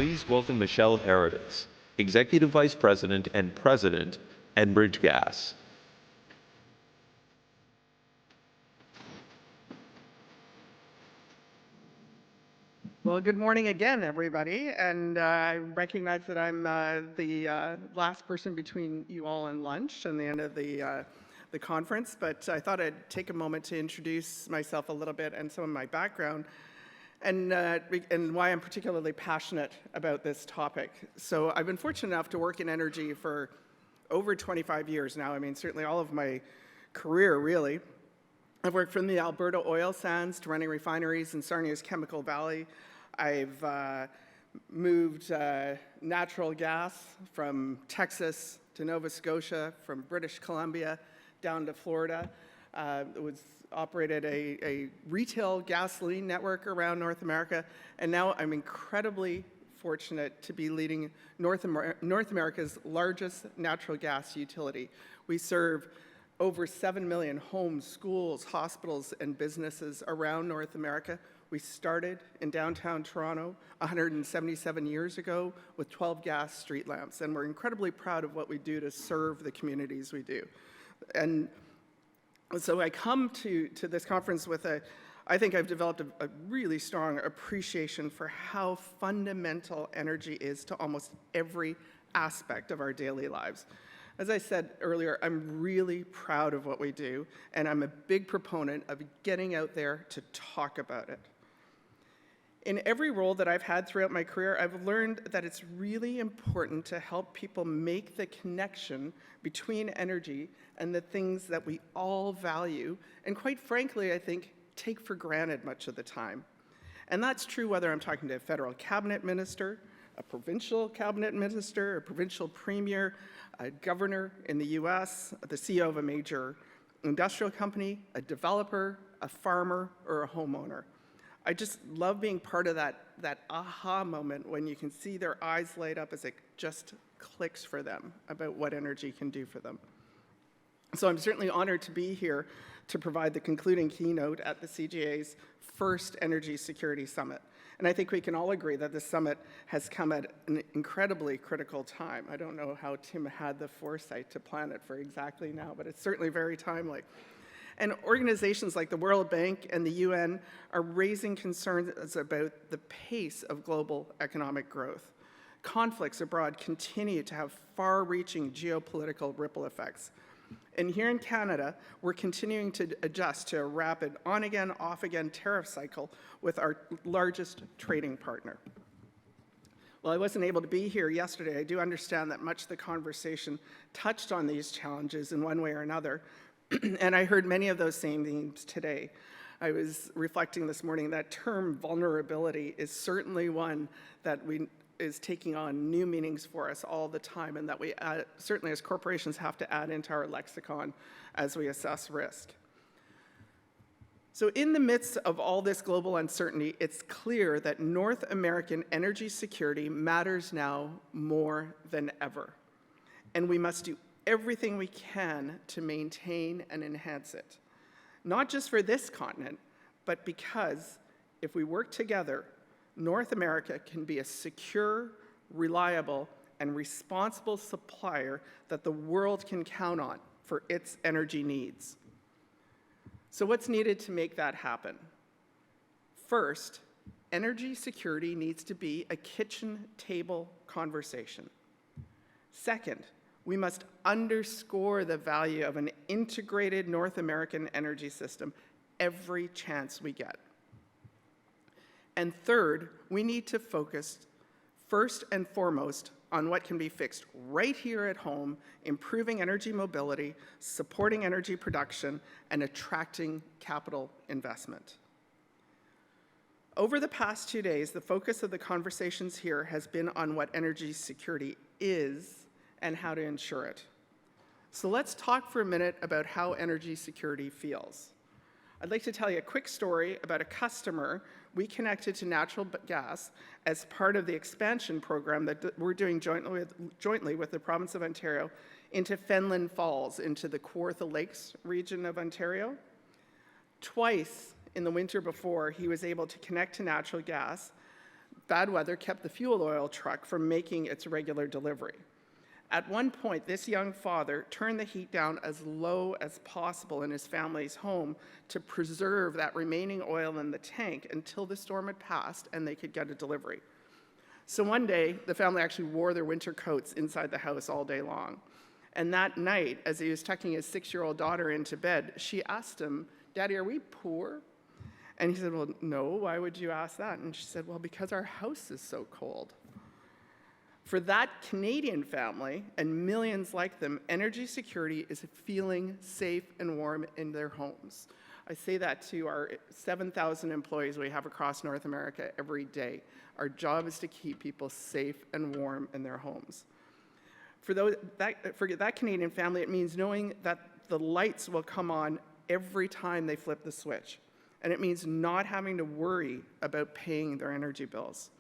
please welcome Michele Harradence, Executive Vice President and President, Enbridge Gas. Well, good morning again, everybody. And I recognize that I'm the last person between you all and lunch and the end of the conference, but I thought I'd take a moment to introduce myself a little bit and some of my background and why I'm particularly passionate about this topic. So I've been fortunate enough to work in energy for over 25 years now. I mean, certainly all of my career, really. I've worked from the Alberta oil sands to running refineries in Sarnia's Chemical Valley. I've moved natural gas from Texas to Nova Scotia, from British Columbia down to Florida. Operated a retail gasoline network around North America, and now I'm incredibly fortunate to be leading North America's largest natural gas utility. We serve over 7 million homes, schools, hospitals, and businesses around North America. We started in downtown Toronto 177 years ago with 12 gas street lamps, and we're incredibly proud of what we do to serve the communities we do. And so I come to this conference with I think I've developed a really strong appreciation for how fundamental energy is to almost every aspect of our daily lives. As I said earlier, I'm really proud of what we do, and I'm a big proponent of getting out there to talk about it. In every role that I've had throughout my career, I've learned that it's really important to help people make the connection between energy and the things that we all value, and quite frankly, I think, take for granted much of the time. And that's true whether I'm talking to a federal cabinet minister, a provincial cabinet minister, a provincial premier, a governor in the US, the CEO of a major industrial company, a developer, a farmer, or a homeowner. I just love being part of that aha moment when you can see their eyes light up as it just clicks for them about what energy can do for them. So I'm certainly honored to be here to provide the concluding keynote at the CGA's first Energy Security Summit. And I think we can all agree that this summit has come at an incredibly critical time. I don't know how Tim had the foresight to plan it for exactly now, but it's certainly very timely. And organizations like the World Bank and the UN are raising concerns about the pace of global economic growth. Conflicts abroad continue to have far-reaching geopolitical ripple effects. And here in Canada, we're continuing to adjust to a rapid on-again, off-again tariff cycle with our largest trading partner. While I wasn't able to be here yesterday, I do understand that much of the conversation touched on these challenges in one way or another, and I heard many of those same themes today. I was reflecting this morning that term vulnerability is certainly one that is taking on new meanings for us all the time, and that we certainly as corporations have to add into our lexicon as we assess risk. So in the midst of all this global uncertainty, it's clear that North American energy security matters now more than ever, and we must do everything we can to maintain and enhance it. Not just for this continent, but because if we work together, North America can be a secure, reliable, and responsible supplier that the world can count on for its energy needs. So what's needed to make that happen? First, energy security needs to be a kitchen table conversation. Second, we must underscore the value of an integrated North American energy system every chance we get. And third, we need to focus first and foremost on what can be fixed right here at home, improving energy mobility, supporting energy production, and attracting capital investment. Over the past 2 days, the focus of the conversations here has been on what energy security is and how to ensure it. So let's talk for a minute about how energy security feels. I'd like to tell you a quick story about a customer we connected to natural gas as part of the expansion program that we're doing jointly with the province of Ontario into Fenelon Falls, into the Kawartha Lakes region of Ontario. Twice in the winter before, he was able to connect to natural gas Bad weather kept the fuel oil truck from making its regular delivery. At one point, this young father turned the heat down as low as possible in his family's home to preserve that remaining oil in the tank until the storm had passed and they could get a delivery. So one day, the family actually wore their winter coats inside the house all day long. And that night, as he was tucking his 6-year-old daughter into bed, she asked him, "Daddy, are we poor?" And he said, "Well, no, why would you ask that?" And she said, "Well, because our house is so cold." For that Canadian family and millions like them, energy security is feeling safe and warm in their homes. I say that to our 7,000 employees we have across North America every day. Our job is to keep people safe and warm in their homes. For that Canadian family, it means knowing that the lights will come on every time they flip the switch. And it means not having to worry about paying their energy bills.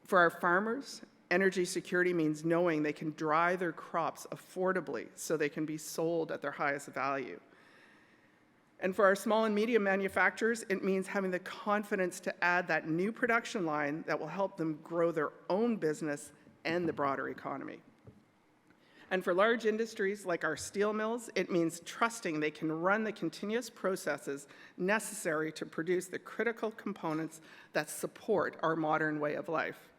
For our farmers, energy security means knowing they can dry their crops affordably so they can be sold at their highest value. And for our small and medium manufacturers, it means having the confidence to add that new production line that will help them grow their own business and the broader economy. And for large industries like our steel mills, it means trusting they can run the continuous processes necessary to produce the critical components that support our modern way of life.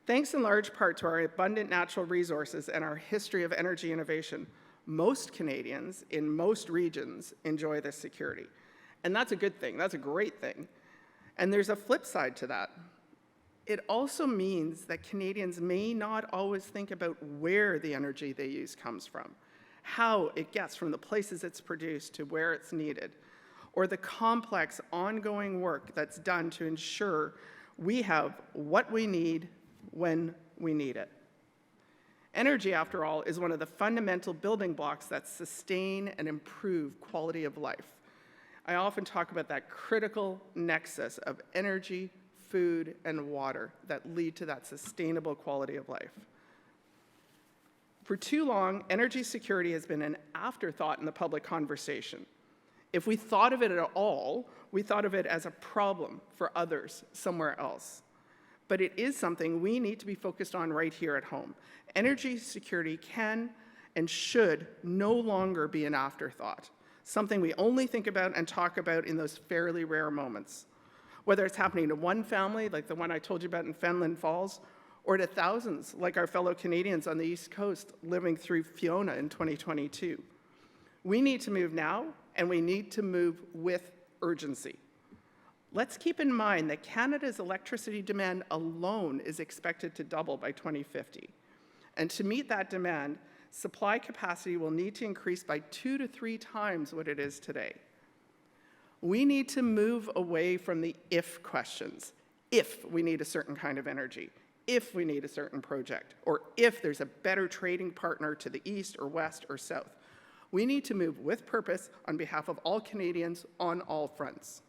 Thanks in large part to our abundant natural resources and our history of energy innovation, most Canadians in most regions enjoy this security. And that's a good thing, that's a great thing. And there's a flip side to that. It also means that Canadians may not always think about where the energy they use comes from, how it gets from the places it's produced to where it's needed, or the complex ongoing work that's done to ensure we have what we need when we need it. Energy, after all, is one of the fundamental building blocks that sustain and improve quality of life. I often talk about that critical nexus of energy, food, and water that lead to that sustainable quality of life. For too long, energy security has been an afterthought in the public conversation. If we thought of it at all, we thought of it as a problem for others somewhere else. But it is something we need to be focused on right here at home. Energy security can and should no longer be an afterthought, something we only think about and talk about in those fairly rare moments. Whether it's happening to one family, like the one I told you about in Fenelon Falls, or to thousands, like our fellow Canadians on the East Coast living through Fiona in 2022. We need to move now, and we need to move with urgency. Let's keep in mind that Canada's electricity demand alone is expected to double by 2050. And to meet that demand, supply capacity will need to increase by 2 to 3 times what it is today. We need to move away from the if questions. If we need a certain kind of energy, if we need a certain project, or if there's a better trading partner to the east or west or south. We need to move with purpose on behalf of all Canadians on all fronts.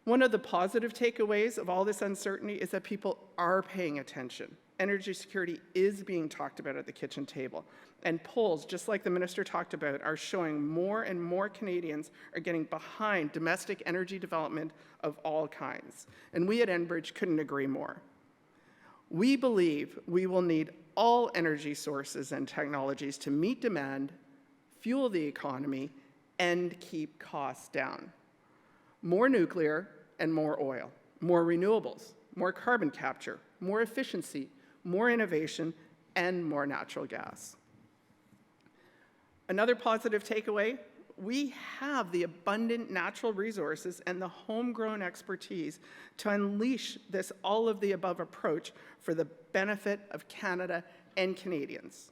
One of the positive takeaways of all this uncertainty is that people are paying attention. Energy security is being talked about at the kitchen table. And polls, just like the minister talked about, are showing more and more Canadians are getting behind domestic energy development of all kinds. And we at Enbridge couldn't agree more. We believe we will need all energy sources and technologies to meet demand, fuel the economy, and keep costs down. More nuclear and more oil, more renewables, more carbon capture, more efficiency, more innovation, and more natural gas. Another positive takeaway, we have the abundant natural resources and the homegrown expertise to unleash this all-of-the-above approach for the benefit of Canada and Canadians.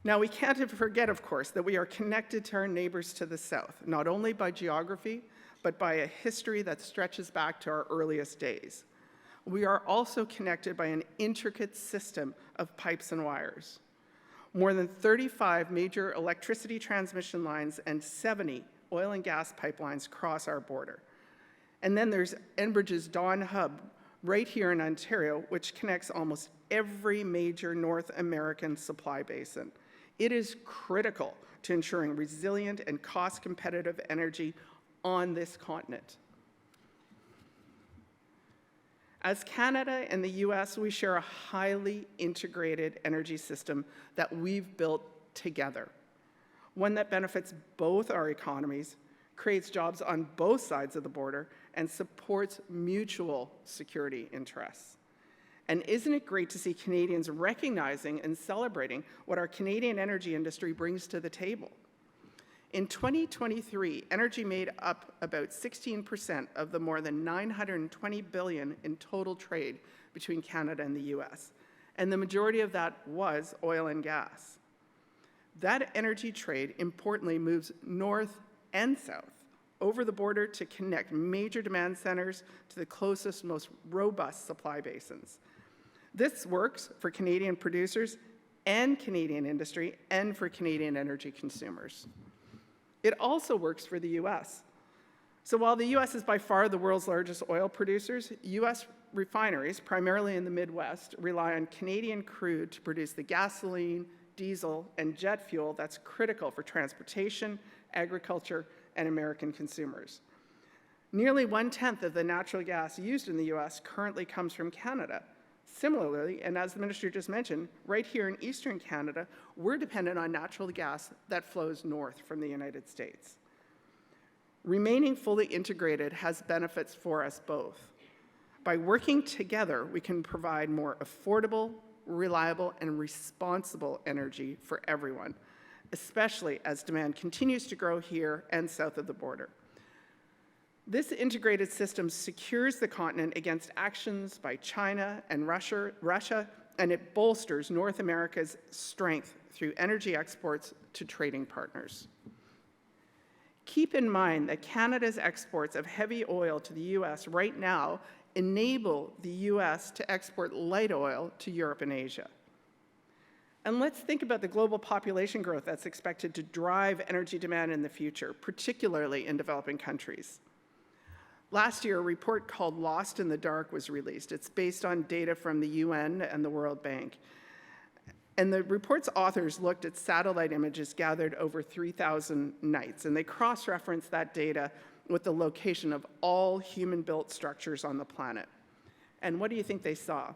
Now, we can't forget, of course, that we are connected to our neighbors to the south, not only by geography, but by a history that stretches back to our earliest days. We are also connected by an intricate system of pipes and wires. More than 35 major electricity transmission lines and 70 oil and gas pipelines cross our border. And then there's Enbridge's Dawn Hub right here in Ontario, which connects almost every major North American supply basin. It is critical to ensuring resilient and cost-competitive energy on this continent. As Canada and the US, we share a highly integrated energy system that we've built together, one that benefits both our economies, creates jobs on both sides of the border, and supports mutual security interests. And isn't it great to see Canadians recognizing and celebrating what our Canadian energy industry brings to the table? In 2023, energy made up about 16% of the more than $920 billion in total trade between Canada and the US, and the majority of that was oil and gas. That energy trade, importantly, moves north and south over the border to connect major demand centers to the closest, most robust supply basins. This works for Canadian producers and Canadian industry and for Canadian energy consumers. It also works for the US. So while the US is by far the world's largest oil producers, US refineries, primarily in the Midwest, rely on Canadian crude to produce the gasoline, diesel, and jet fuel that's critical for transportation, agriculture, and American consumers. Nearly 1/10 of the natural gas used in the US currently comes from Canada. Similarly, and as the Minister just mentioned, right here in Eastern Canada, we're dependent on natural gas that flows north from the United States. Remaining fully integrated has benefits for us both. By working together, we can provide more affordable, reliable, and responsible energy for everyone, especially as demand continues to grow here and south of the border. This integrated system secures the continent against actions by China and Russia, and it bolsters North America's strength through energy exports to trading partners. Keep in mind that Canada's exports of heavy oil to the US right now enable the US to export light oil to Europe and Asia. And let's think about the global population growth that's expected to drive energy demand in the future, particularly in developing countries. Last year, a report called Lost in the Dark was released. It's based on data from the UN and the World Bank. And the report's authors looked at satellite images gathered over 3,000 nights, and they cross-referenced that data with the location of all human-built structures on the planet. And what do you think they saw?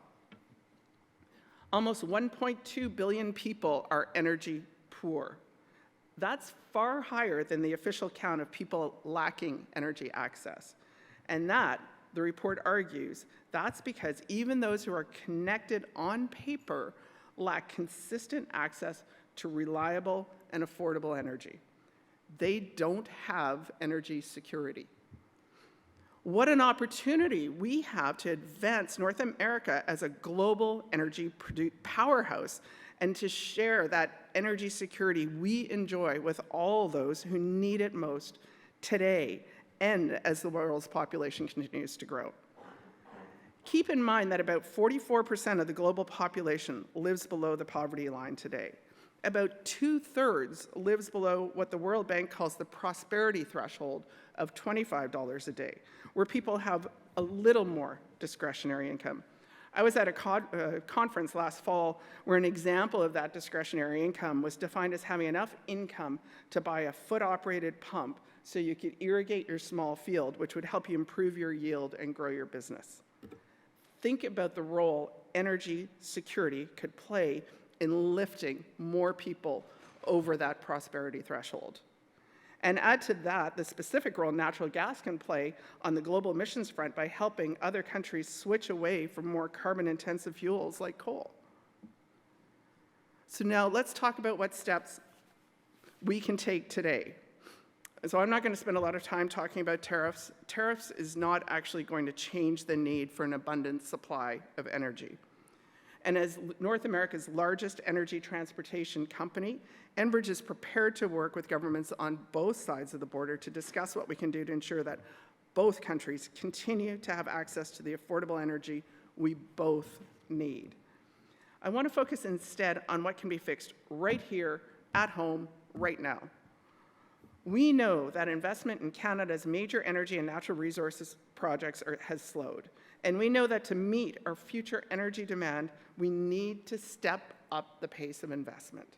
Almost 1.2 billion people are energy poor. That's far higher than the official count of people lacking energy access. And that, the report argues, that's because even those who are connected on paper lack consistent access to reliable and affordable energy. They don't have energy security. What an opportunity we have to advance North America as a global energy powerhouse and to share that energy security we enjoy with all those who need it most today and as the world's population continues to grow. Keep in mind that about 44% of the global population lives below the poverty line today. About 2/3 lives below what the World Bank calls the prosperity threshold of $25 a day, where people have a little more discretionary income. I was at a conference last fall where an example of that discretionary income was defined as having enough income to buy a foot-operated pump so you could irrigate your small field, which would help you improve your yield and grow your business. Think about the role energy security could play in lifting more people over that prosperity threshold. And add to that the specific role natural gas can play on the global emissions front by helping other countries switch away from more carbon-intensive fuels like coal. So now let's talk about what steps we can take today. So I'm not going to spend a lot of time talking about tariffs. Tariffs is not actually going to change the need for an abundant supply of energy. And as North America's largest energy transportation company, Enbridge is prepared to work with governments on both sides of the border to discuss what we can do to ensure that both countries continue to have access to the affordable energy we both need. I want to focus instead on what can be fixed right here, at home, right now. We know that investment in Canada's major energy and natural resources projects has slowed. And we know that to meet our future energy demand, we need to step up the pace of investment.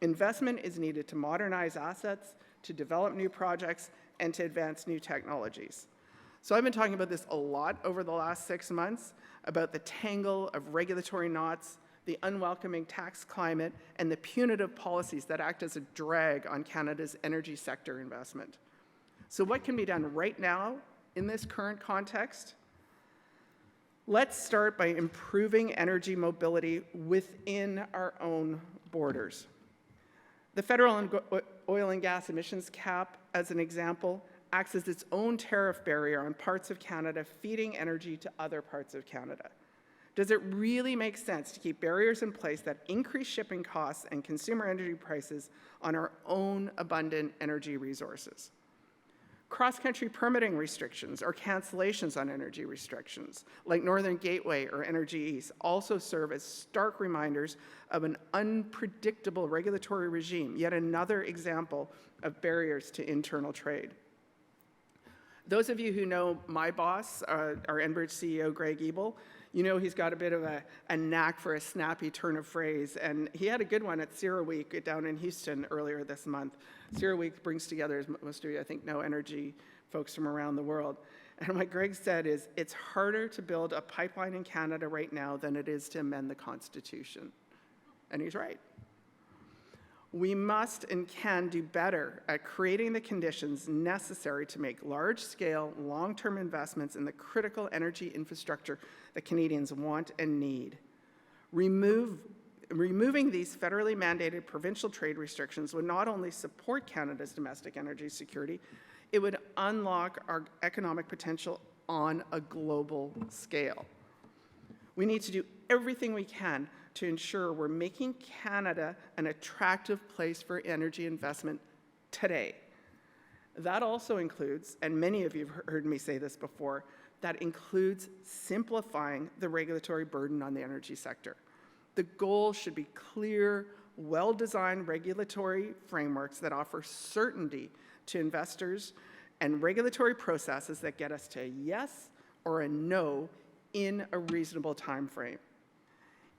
Investment is needed to modernize assets, to develop new projects, and to advance new technologies. So I've been talking about this a lot over the last 6 months, about the tangle of regulatory knots, the unwelcoming tax climate, and the punitive policies that act as a drag on Canada's energy sector investment. So what can be done right now in this current context? Let's start by improving energy mobility within our own borders. The federal oil and gas emissions cap, as an example, acts as its own tariff barrier on parts of Canada feeding energy to other parts of Canada. Does it really make sense to keep barriers in place that increase shipping costs and consumer energy prices on our own abundant energy resources? Cross-country permitting restrictions or cancellations on energy restrictions, like Northern Gateway or Energy East, also serve as stark reminders of an unpredictable regulatory regime, yet another example of barriers to internal trade. Those of you who know my boss, our Enbridge CEO, Greg Ebel, you know he's got a bit of a knack for a snappy turn of phrase, and he had a good one at CERAWeek down in Houston earlier this month. CERAWeek brings together, as most of you I think know, energy folks from around the world. And what Greg said is, it's harder to build a pipeline in Canada right now than it is to amend the Constitution. And he's right. We must and can do better at creating the conditions necessary to make large-scale, long-term investments in the critical energy infrastructure that Canadians want and need. Removing these federally mandated provincial trade restrictions would not only support Canada's domestic energy security, it would unlock our economic potential on a global scale. We need to do everything we can to ensure we're making Canada an attractive place for energy investment today. That also includes, and many of you have heard me say this before, that includes simplifying the regulatory burden on the energy sector. The goal should be clear, well-designed regulatory frameworks that offer certainty to investors and regulatory processes that get us to a yes or a no in a reasonable time frame.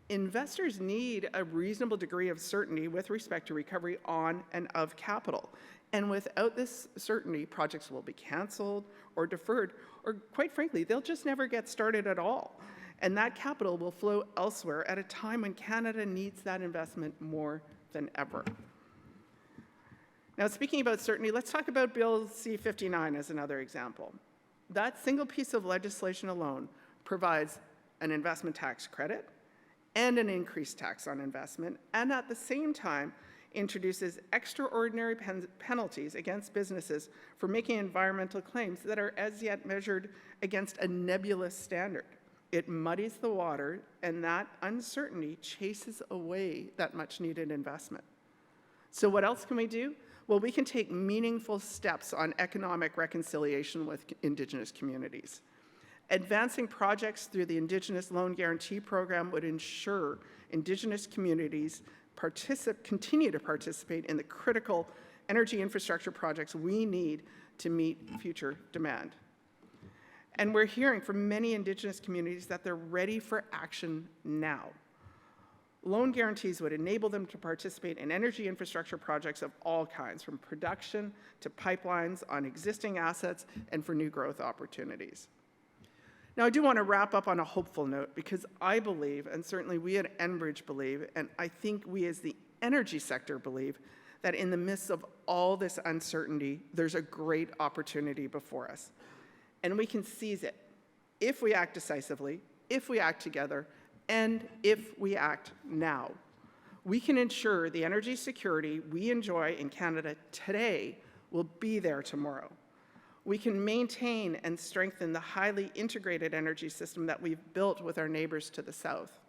Investors need a reasonable degree of certainty with respect to recovery on and of capital. And without this certainty, projects will be canceled or deferred, or quite frankly, they'll just never get started at all. And that capital will flow elsewhere at a time when Canada needs that investment more than ever. Now, speaking about certainty, let's talk about Bill C-59 as another example. That single piece of legislation alone provides an investment tax credit and an increased tax on investment, and at the same time introduces extraordinary penalties against businesses for making environmental claims that are as yet measured against a nebulous standard. It muddies the water, and that uncertainty chases away that much needed investment. So what else can we do? Well, we can take meaningful steps on economic reconciliation with Indigenous communities. Advancing projects through the Indigenous Loan Guarantee Program would ensure Indigenous communities continue to participate in the critical energy infrastructure projects we need to meet future demand. And we're hearing from many Indigenous communities that they're ready for action now. Loan guarantees would enable them to participate in energy infrastructure projects of all kinds, from production to pipelines on existing assets and for new growth opportunities. Now, I do want to wrap up on a hopeful note, because I believe, and certainly we at Enbridge believe, and I think we as the energy sector believe, that in the midst of all this uncertainty, there's a great opportunity before us. And we can seize it if we act decisively, if we act together, and if we act now. We can ensure the energy security we enjoy in Canada today will be there tomorrow. We can maintain and strengthen the highly integrated energy system that we've built with our neighbors to the south.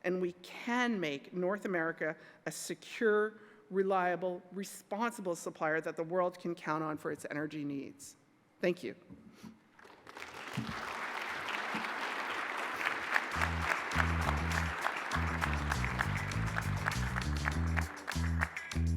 And we can make North America a secure, reliable, responsible supplier that the world can count on for its energy needs. Thank you.